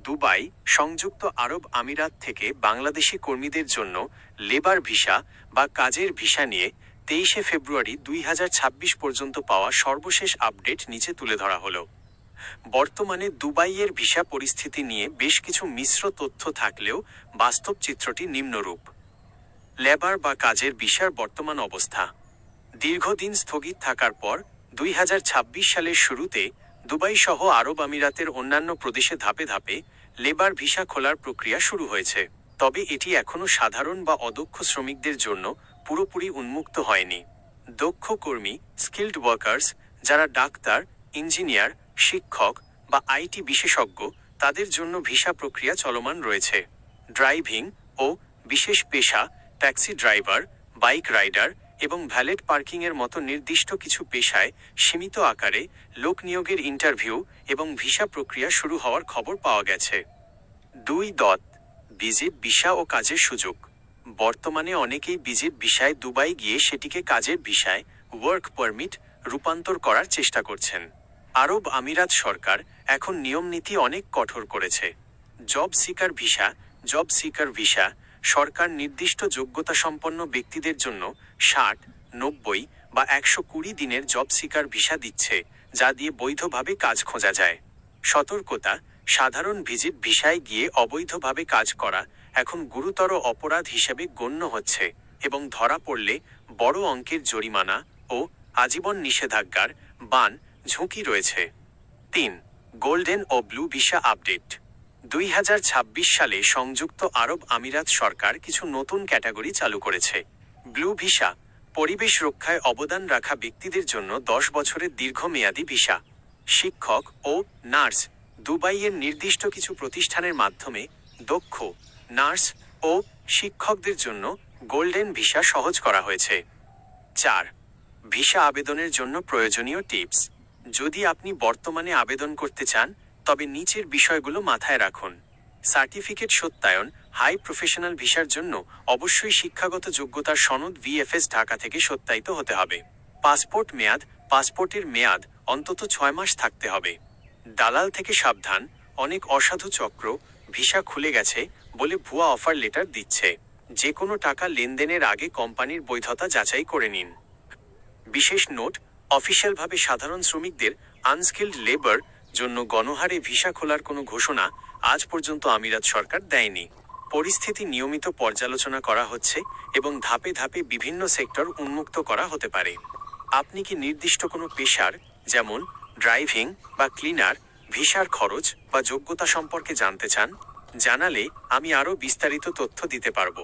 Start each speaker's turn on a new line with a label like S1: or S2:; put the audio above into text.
S1: Dubai, সংযুক্ত আরব আমিরাত থেকে বাংলাদেশি কর্মীদের জন্য লেবার ভিসা বা কাজের ভিসা নিয়ে 23 ফেব্রুয়ারি 2026 পর্যন্ত পাওয়া সর্বশেষ আপডেট নিচে তুলে ধরা হলো। বর্তমানে দুবাইয়ের ভিসা পরিস্থিতি নিয়ে বেশ কিছু মিশ্র তথ্য থাকলেও বাস্তব চিত্রটি নিম্নরূপ। লেবার বা কাজের ভিসার বর্তমান অবস্থা। দীর্ঘদিন স্থগিত থাকার পর 2026 সালের শুরুতে দুবাই সহ আরব আমিরাতের অন্যান্য প্রদেশে ধাপে ধাপে লেবার ভিসা খোলার প্রক্রিয়া শুরু হয়েছে। তবে এটি এখনও সাধারণ বা অদক্ষ শ্রমিকদের জন্য পুরোপুরি উন্মুক্ত হয়নি। দক্ষ কর্মী, স্কিল্ড ওয়ার্কার্স, যারা ডাক্তার, ইঞ্জিনিয়ার, শিক্ষক বা আইটি বিশেষজ্ঞ, তাদের জন্য ভিসা প্রক্রিয়া চলমান রয়েছে। ড্রাইভিং ও বিশেষ পেশা, ট্যাক্সি ড্রাইভার, বাইক রাইডার এবং ভ্যালেট পার্কিংয়ের মতো নির্দিষ্ট কিছু পেশায় সীমিত আকারে লোক নিয়োগের ইন্টারভিউ এবং ভিসা প্রক্রিয়া শুরু হওয়ার খবর পাওয়া গেছে। 2. ভিজিট ভিসা ও কাজের সুযোগ। বর্তমানে অনেকেই ভিজিট ভিসায় দুবাই গিয়ে সেটিকে কাজের ভিসায় ওয়ার্ক পারমিট রূপান্তর করার চেষ্টা করছেন। আরব আমিরাত সরকার এখন নিয়মনীতি অনেক কঠোর করেছে। জব সিকার ভিসা সরকার নির্দিষ্ট যোগ্যতা সম্পন্ন ব্যক্তিদের জন্য 60, 90 বা 120 দিনের জব সিকার ভিসা দিচ্ছে, যা দিয়ে বৈধভাবে কাজ খোঁজা যায়। সতর্কতা: সাধারণ ভিজিট ভিসায় গিয়ে অবৈধভাবে কাজ করা এখন গুরুতর অপরাধ হিসেবে গণ্য হচ্ছে এবং ধরা পড়লে বড় অঙ্কের জরিমানা ও আজীবন নিষেধাজ্ঞার ঝুঁকি রয়েছে। 3. গোল্ডেন ও ব্লু ভিসা আপডেট। 2026 সালে সংযুক্ত আরব আমিরাত সরকার কিছু নতুন ক্যাটাগরি চালু করেছে। ব্লু ভিসা, পরিবেশ রক্ষায় অবদান রাখা ব্যক্তিদের জন্য 10 বছরের দীর্ঘমেয়াদী ভিসা। শিক্ষক ও নার্স, দুবাইয়ের নির্দিষ্ট কিছু প্রতিষ্ঠানের মাধ্যমে দক্ষ নার্স ও শিক্ষকদের জন্য গোল্ডেন ভিসা সহজ করা হয়েছে। 4. ভিসা আবেদনের জন্য প্রয়োজনীয় টিপস। যদি আপনি বর্তমানে আবেদন করতে চান, তবে নিচের বিষয়গুলো মাথায় রাখুন। সার্টিফিকেট সত্যায়ন। হাই প্রফেশনাল ভিসার জন্য অবশ্যই শিক্ষাগত যোগ্যতার সনদ VFS ঢাকা থেকে সত্যায়িত হতে হবে। পাসপোর্টের মেয়াদ অন্তত 6 মাস থাকতে হবে। দালাল থেকে সাবধান, অনেক অসাধু চক্র ভিসা খুলে গেছে বলে ভুয়া অফার লেটার দিচ্ছে। যে কোনো টাকা লেনদেনের আগে কোম্পানির বৈধতা যাচাই করে নিন। বিশেষ নোট: অফিসিয়ালভাবে সাধারণ শ্রমিকদের আনস্কিল্ড লেবার জন্য গণহারে ভিসা খোলার কোনো ঘোষণা আজ পর্যন্ত আমিরাত সরকার দেয়নি। পরিস্থিতি নিয়মিত পর্যালোচনা করা হচ্ছে এবং ধাপে ধাপে বিভিন্ন সেক্টর উন্মুক্ত করা হতে পারে। আপনি কি নির্দিষ্ট কোনো পেশার, যেমন ড্রাইভিং বা ক্লিনার, ভিসার খরচ বা যোগ্যতা সম্পর্কে জানতে চান? জানালে আমি আরও বিস্তারিত তথ্য দিতে পারব।